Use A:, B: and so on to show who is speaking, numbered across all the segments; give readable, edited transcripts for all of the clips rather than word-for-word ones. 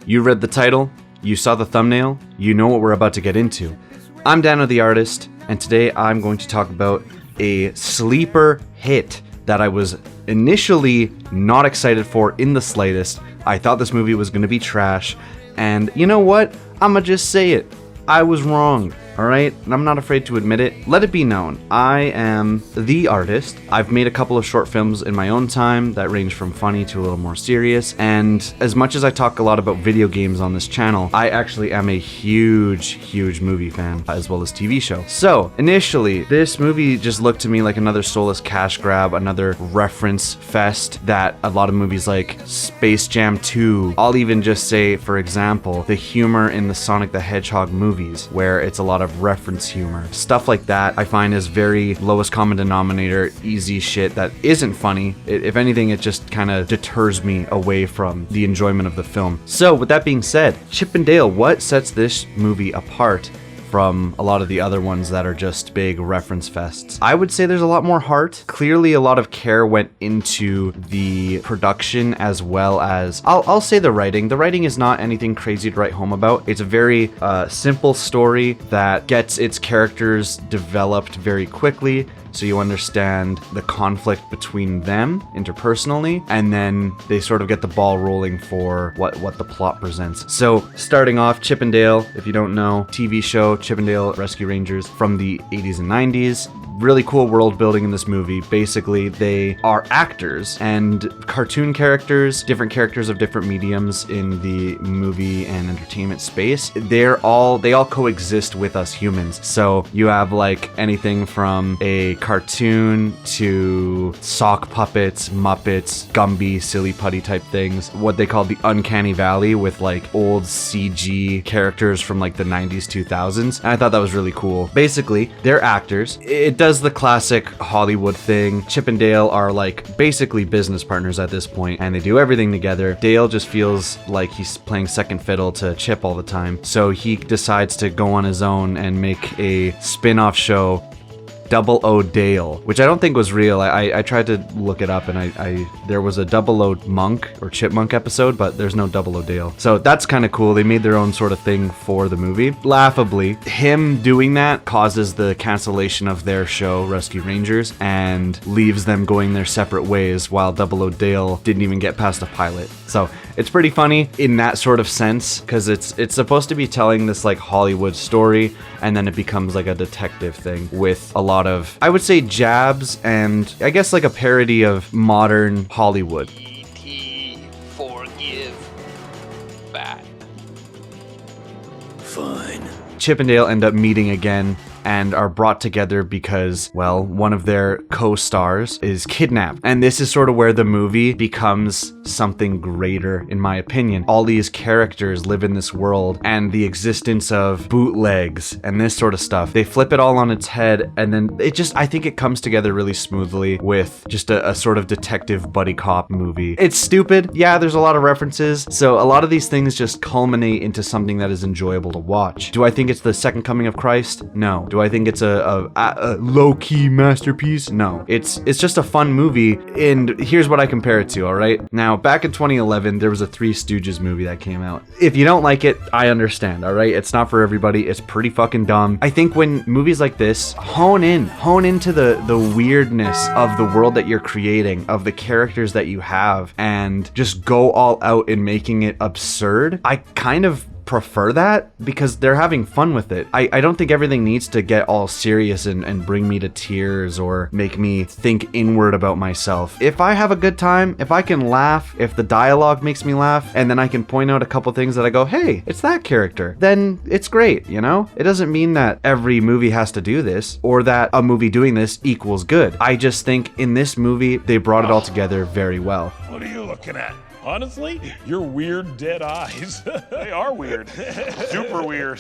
A: You read the title, you saw the thumbnail, you know what we're about to get into. I'm Dano the Artist, and today I'm going to talk about a sleeper hit that I was initially not excited for in the slightest. I thought this movie was going to be trash, and you know what? I'ma just say it. I was wrong, alright? And I'm not afraid to admit it. Let it be known, I am the artist. I've made a couple of short films in my own time that range from funny to a little more serious, and as much as I talk a lot about video games on this channel, I actually am a huge movie fan, as well as TV show. So, initially, this movie just looked to me like another Soulless cash grab, another reference fest that a lot of movies like Space Jam 2, I'll even just say, for example, the humor in the Sonic the Hedgehog movies, where it's a lot of reference humor. Stuff like that I find is very lowest common denominator, easy shit that isn't funny. If anything, it just kind of deters me away from the enjoyment of the film. So with that being said, Chip and Dale, what sets this movie apart from a lot of the other ones that are just big reference fests? I would say there's a lot more heart. Clearly a lot of care went into the production, as well as, I'll say the writing. The writing is not anything crazy to write home about. It's a very simple story that gets its characters developed very quickly, so you understand the conflict between them interpersonally, and then they sort of get the ball rolling for what the plot presents. So starting off, Chip and Dale, if you don't know, TV show, Chip and Dale Rescue Rangers from the 80s and 90s. Really cool world building in this movie. Basically, they are actors and cartoon characters, different characters of different mediums in the movie and entertainment space. They all coexist with us humans. So you have like anything from a cartoon to sock puppets, Muppets, Gumby, silly putty type things. What they call the uncanny valley, with like old CG characters from like the 90s, 2000s. And I thought that was really cool. Basically, they're actors. It does the classic Hollywood thing. Chip and Dale are like basically business partners at this point, and they do everything together. Dale just feels like he's playing second fiddle to Chip all the time, so he decides to go on his own and make a spin-off show, Double O Dale, which I don't think was real. I tried to look it up, and there was a Double O Monk or Chipmunk episode, but there's no Double O Dale. So that's kind of cool. They made their own sort of thing for the movie. Laughably, him doing that causes the cancellation of their show, Rescue Rangers, and leaves them going their separate ways, while Double O Dale didn't even get past a pilot. So it's pretty funny in that sort of sense, because it's supposed to be telling this like Hollywood story, and then it becomes like a detective thing with a lot of, I would say, jabs and I guess like a parody of modern Hollywood.
B: E.T. Forgive back.
C: Fine.
A: Chip and Dale end up meeting again and are brought together because, well, one of their co-stars is kidnapped. And this is sort of where the movie becomes something greater, in my opinion. All these characters live in this world, and the existence of bootlegs and this sort of stuff, they flip it all on its head, and then I think it comes together really smoothly with just a sort of detective buddy cop movie. It's stupid. Yeah, there's a lot of references. So a lot of these things just culminate into something that is enjoyable to watch. Do I think it's the second coming of Christ? No. Do I think it's a low-key masterpiece? No. It's just a fun movie, and here's what I compare it to, alright? Now, back in 2011, there was a Three Stooges movie that came out. If you don't like it, I understand, alright? It's not for everybody. It's pretty fucking dumb. I think when movies like this hone into the weirdness of the world that you're creating, of the characters that you have, and just go all out in making it absurd, I kind of prefer that because they're having fun with it. I don't think everything needs to get all serious and bring me to tears or make me think inward about myself. If I have a good time, if I can laugh, if the dialogue makes me laugh, and then I can point out a couple things that I go, hey, it's that character, then it's great, you know? It doesn't mean that every movie has to do this, or that a movie doing this equals good. I just think in this movie, they brought it all together very well.
C: What are you looking at? Honestly, your weird dead eyes. They are weird. Super weird.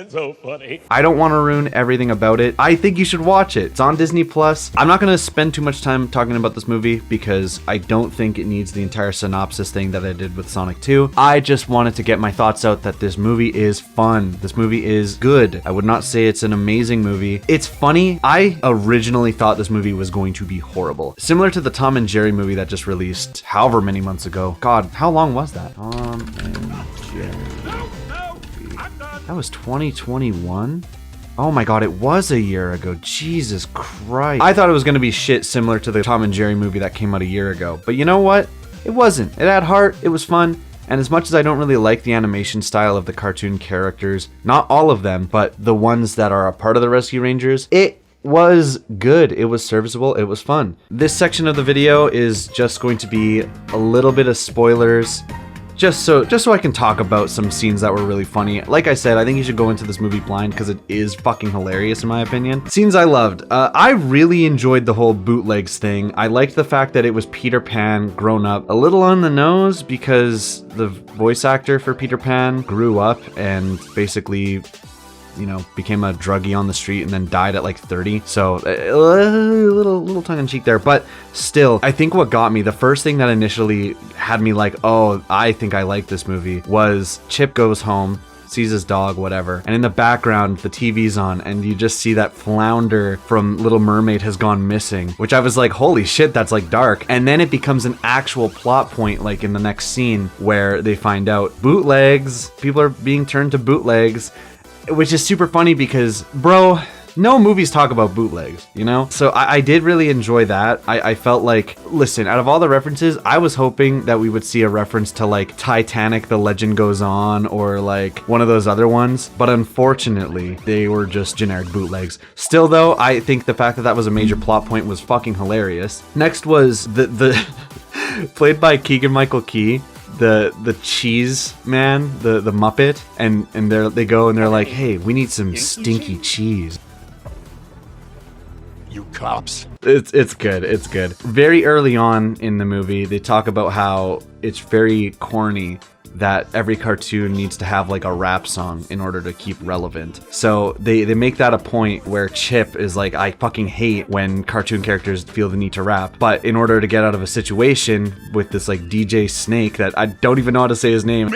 C: So funny.
A: I don't want to ruin everything about it. I think you should watch it. It's on Disney Plus. I'm not going to spend too much time talking about this movie because I don't think it needs the entire synopsis thing that I did with Sonic 2. I just wanted to get my thoughts out that this movie is fun. This movie is good. I would not say it's an amazing movie. It's funny. I originally thought this movie was going to be horrible. Similar to the Tom and Jerry movie that just released released however many months ago. God, how long was that? Tom and Jerry. That was 2021? Oh my god, it was a year ago. Jesus Christ. I thought it was gonna be shit similar to the Tom and Jerry movie that came out a year ago. But you know what? It wasn't. It had heart, it was fun, and as much as I don't really like the animation style of the cartoon characters, not all of them, but the ones that are a part of the Rescue Rangers, it was good. It was serviceable. It was fun. This section of the video is just going to be a little bit of spoilers. Just so I can talk about some scenes that were really funny. Like I said, I think you should go into this movie blind because it is fucking hilarious in my opinion. Scenes I loved. I really enjoyed the whole bootlegs thing. I liked the fact that it was Peter Pan grown up. A little on the nose because the voice actor for Peter Pan grew up and basically, you know, became a druggie on the street and then died at like 30. So a little tongue-in-cheek there, but still, I think what got me, the first thing that initially had me like, oh, I think I like this movie, was Chip goes home, sees his dog, whatever, and in the background the TV's on and you just see that Flounder from Little Mermaid has gone missing, which I was like, holy shit, that's like dark. And then it becomes an actual plot point like in the next scene where they find out bootlegs, people are being turned to bootlegs, which is super funny because, bro, no movies talk about bootlegs, you know? So I did really enjoy that. I felt like, listen, out of all the references, I was hoping that we would see a reference to like Titanic, The Legend Goes On, or like one of those other ones. But unfortunately, they were just generic bootlegs. Still though, I think the fact that that was a major plot point was fucking hilarious. Next was the played by Keegan-Michael Key. The cheese man, the Muppet, and they go and they're like, hey, we need some stinky cheese.
C: You cops.
A: It's good. It's good. Very early on in the movie, they talk about how it's very corny that every cartoon needs to have like a rap song in order to keep relevant. So they make that a point where Chip is like, I fucking hate when cartoon characters feel the need to rap. But in order to get out of a situation with this like DJ Snake that I don't even know how to say his name.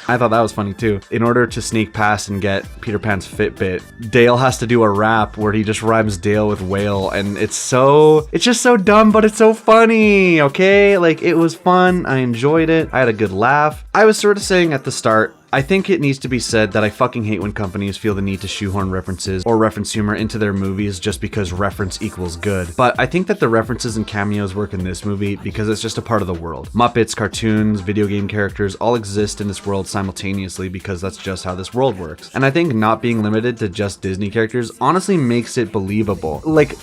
A: I thought that was funny too. In order to sneak past and get Peter Pan's Fitbit, Dale has to do a rap where he just rhymes Dale with whale, and it's just so dumb, but it's so funny, okay? Like, it was fun. I enjoyed it. I had a good laugh. I was sort of saying at the start, I think it needs to be said that I fucking hate when companies feel the need to shoehorn references or reference humor into their movies just because reference equals good. But I think that the references and cameos work in this movie because it's just a part of the world. Muppets, cartoons, video game characters all exist in this world simultaneously because that's just how this world works. And I think not being limited to just Disney characters honestly makes it believable. Like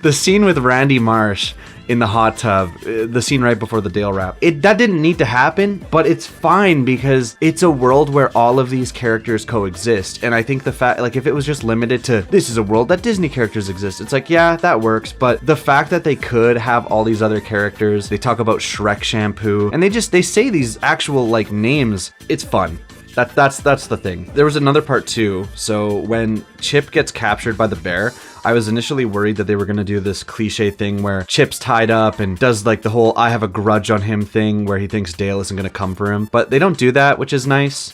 A: the scene with Randy Marsh in the hot tub, the scene right before the Dale rap, that didn't need to happen, but it's fine because it's a world where all of these characters coexist. And I think the fact, like, if it was just limited to this is a world that Disney characters exist, it's like, yeah, that works. But the fact that they could have all these other characters, they talk about Shrek shampoo, and they say these actual like names, it's fun. That's the thing. There was another part too. So when Chip gets captured by the bear, I was initially worried that they were going to do this cliche thing where Chip's tied up and does like the whole I have a grudge on him thing where he thinks Dale isn't going to come for him. But they don't do that, which is nice.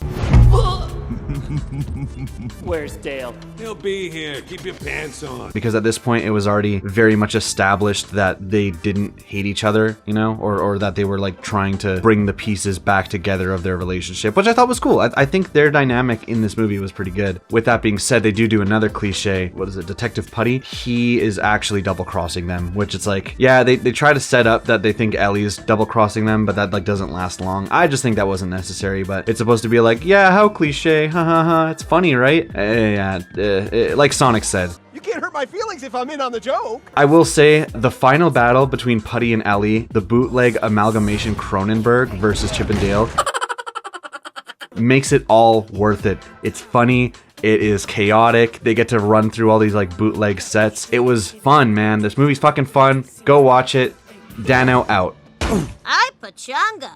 D: Where's Dale?
E: He'll be here. Keep your pants on.
A: Because at this point, it was already very much established that they didn't hate each other, you know, or that they were like trying to bring the pieces back together of their relationship, which I thought was cool. I think their dynamic in this movie was pretty good. With that being said, they do another cliche. What is it? Detective Putty? He is actually double-crossing them, which it's like, yeah, they try to set up that they think Ellie's double-crossing them, but that like doesn't last long. I just think that wasn't necessary, but it's supposed to be like, yeah, how cliche, ha ha ha, it's funny, right? Like Sonic said.
F: You can't hurt my feelings if I'm in on the joke.
A: I will say the final battle between Putty and Ellie, the bootleg amalgamation Cronenberg versus Chip and Dale, makes it all worth it. It's funny. It is chaotic. They get to run through all these like bootleg sets. It was fun, man. This movie's fucking fun. Go watch it. Dano out.
G: Ay, pachanga.